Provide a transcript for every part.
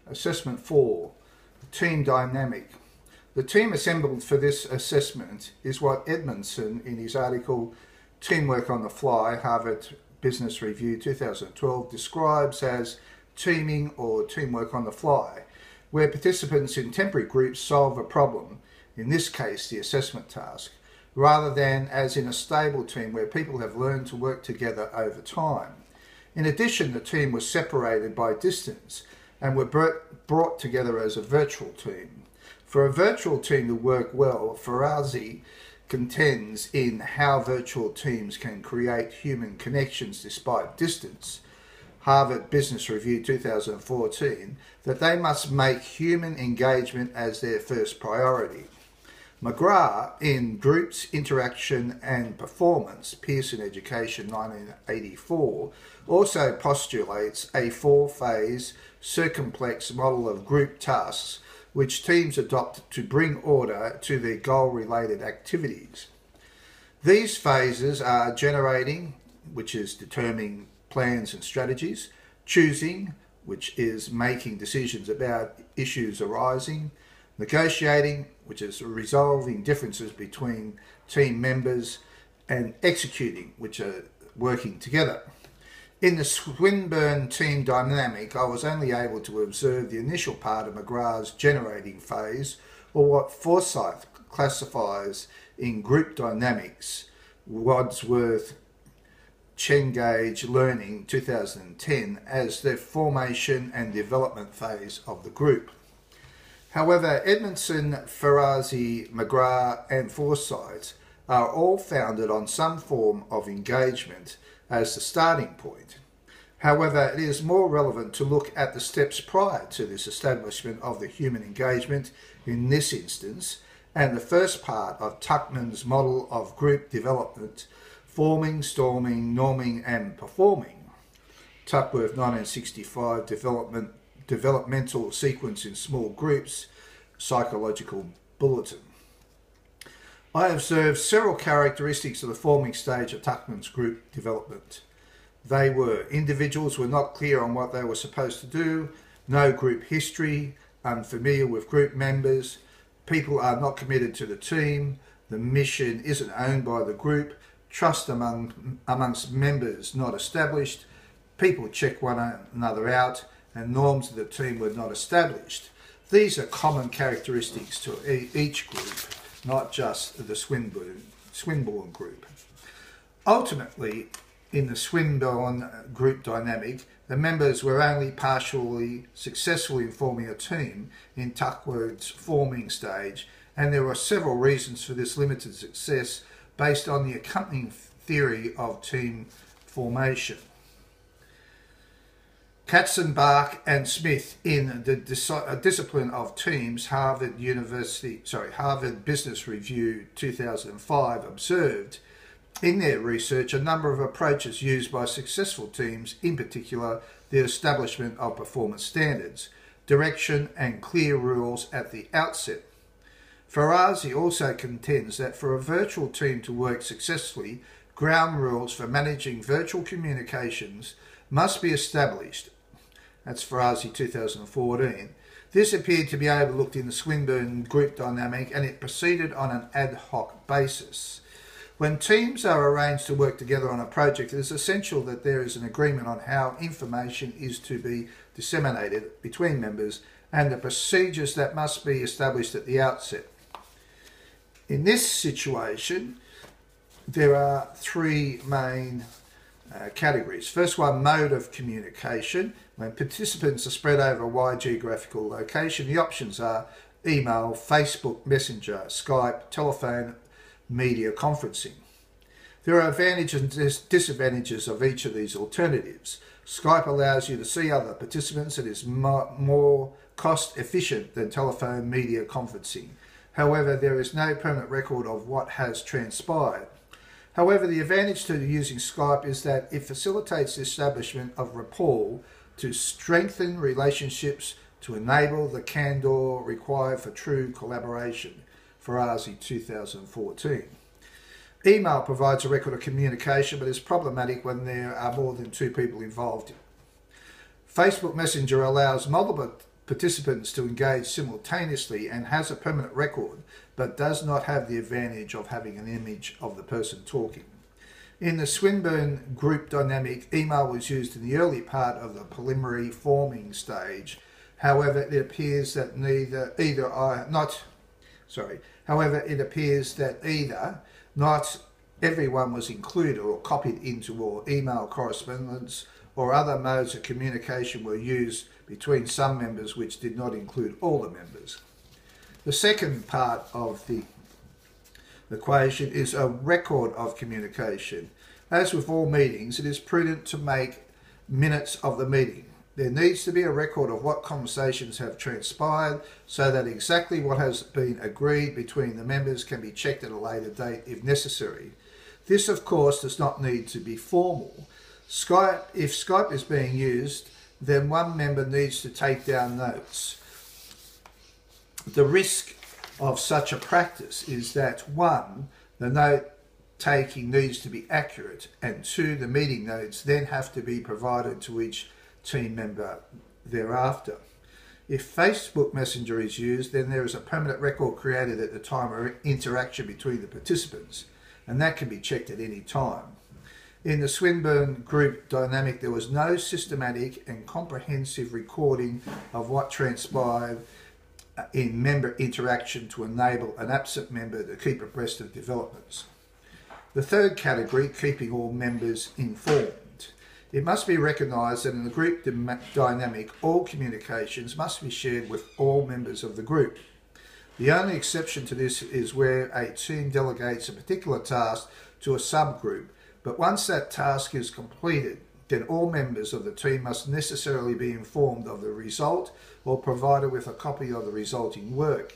Assessment 4, Team Dynamic. The team assembled for this assessment is what Edmondson, in his article Teamwork on the Fly, Harvard Business Review 2012, describes as teaming or teamwork on the fly, where participants in temporary groups solve a problem, in this case the assessment task, rather than as in a stable team where people have learned to work together over time. In addition, the team was separated by distance and were brought together as a virtual team. For a virtual team to work well, Ferrazzi contends in How Virtual Teams Can Create Human Connections Despite Distance, Harvard Business Review 2014, that they must make human engagement as their first priority. McGrath, in Groups, Interaction and Performance, Pearson Education 1984, also postulates a four-phase, circumplex model of group tasks which teams adopt to bring order to their goal-related activities. These phases are generating, which is determining plans and strategies, choosing, which is making decisions about issues arising, negotiating, which is resolving differences between team members, and executing, which are working together. In the Swinburne team dynamic, I was only able to observe the initial part of McGrath's generating phase, or what Forsyth classifies in group dynamics, Wadsworth Chengage Learning 2010, as the formation and development phase of the group. However, Edmondson, Ferrazzi, McGrath and Forsyth are all founded on some form of engagement as the starting point. However, it is more relevant to look at the steps prior to this establishment of the human engagement in this instance, and the first part of Tuckman's model of group development: forming, storming, norming and performing. Tuckworth 1965, Developmental Sequence in Small Groups, Psychological Bulletin. I observed several characteristics of the forming stage of Tuckman's group development. They were: individuals were not clear on what they were supposed to do, no group history, unfamiliar with group members, people are not committed to the team, the mission isn't owned by the group, trust amongst members not established, people check one another out, and norms of the team were not established. These are common characteristics to each group, not just the Swinburne group. Ultimately, in the Swinburne group dynamic, the members were only partially successful in forming a team in Tuckworth's forming stage, and there were several reasons for this limited success based on the accompanying theory of team formation. Katzenbach and Smith, in the discipline of teams, Harvard Business Review 2005, observed in their research a number of approaches used by successful teams, in particular the establishment of performance standards, direction and clear rules at the outset. Ferrazzi also contends that for a virtual team to work successfully, ground rules for managing virtual communications must be established. That's Ferrazzi 2014. This appeared to be overlooked in the Swinburne group dynamic, and it proceeded on an ad hoc basis. When teams are arranged to work together on a project, it is essential that there is an agreement on how information is to be disseminated between members and the procedures that must be established at the outset. In this situation, there are three main categories. First one, mode of communication. When participants are spread over a wide geographical location, the options are email, Facebook Messenger, Skype, telephone, media conferencing. There are advantages and disadvantages of each of these alternatives. Skype allows you to see other participants and is more cost efficient than telephone media conferencing. However, there is no permanent record of what has transpired. However, the advantage to using Skype is that it facilitates the establishment of rapport to strengthen relationships to enable the candor required for true collaboration. Ferrazzi 2014. Email provides a record of communication but is problematic when there are more than two people involved. Facebook Messenger allows multiple participants to engage simultaneously and has a permanent record, but does not have the advantage of having an image of the person talking. In the Swinburne group dynamic, email was used in the early part of the preliminary forming stage. However, it appears that not everyone was included or copied into, or email correspondence or other modes of communication were used between some members which did not include all the members. The second part of the equation is a record of communication. As with all meetings, it is prudent to make minutes of the meeting. There needs to be a record of what conversations have transpired so that exactly what has been agreed between the members can be checked at a later date if necessary. This, of course, does not need to be formal. If Skype is being used, then one member needs to take down notes. The risk of such a practice is that 1, the note taking needs to be accurate, and 2, the meeting notes then have to be provided to each team member thereafter. If Facebook Messenger is used, then there is a permanent record created at the time of interaction between the participants, and that can be checked at any time. In the Swinburne group dynamic, there was no systematic and comprehensive recording of what transpired in member interaction to enable an absent member to keep abreast of developments. The third category, keeping all members informed. It must be recognised that in the group dynamic, all communications must be shared with all members of the group. The only exception to this is where a team delegates a particular task to a subgroup, but once that task is completed, then all members of the team must necessarily be informed of the result or provided with a copy of the resulting work.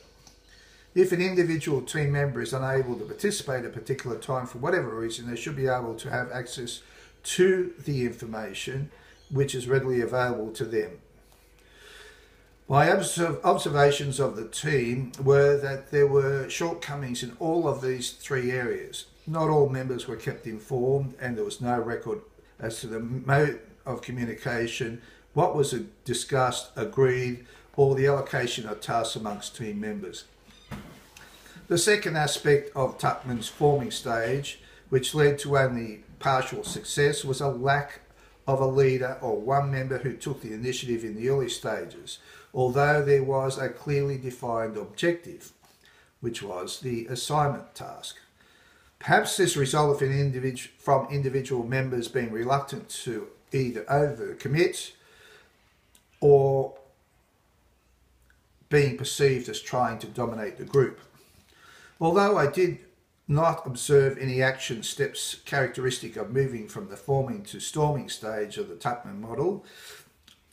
If an individual team member is unable to participate at a particular time for whatever reason, they should be able to have access to the information which is readily available to them. My observations of the team were that there were shortcomings in all of these 3 areas. Not all members were kept informed, and there was no record as to the mode of communication, what was discussed, agreed, or the allocation of tasks amongst team members. The second aspect of Tuckman's forming stage, which led to only partial success, was a lack of a leader or one member who took the initiative in the early stages, although there was a clearly defined objective, which was the assignment task. Perhaps this resulted from individual members being reluctant to either overcommit or being perceived as trying to dominate the group. Although I did not observe any action steps characteristic of moving from the forming to storming stage of the Tuckman model,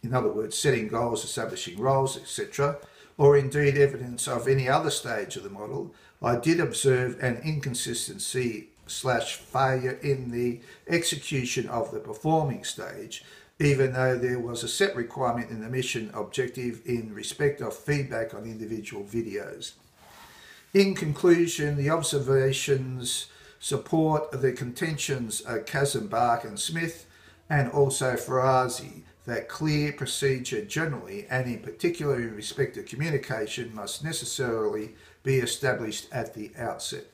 in other words, setting goals, establishing roles, etc., or indeed evidence of any other stage of the model, I did observe an inconsistency/failure in the execution of the performing stage, even though there was a set requirement in the mission objective in respect of feedback on individual videos. In conclusion, the observations support the contentions of Kazembach and Smith, and also Farazi, that clear procedure generally, and in particular in respect of communication, must necessarily be established at the outset.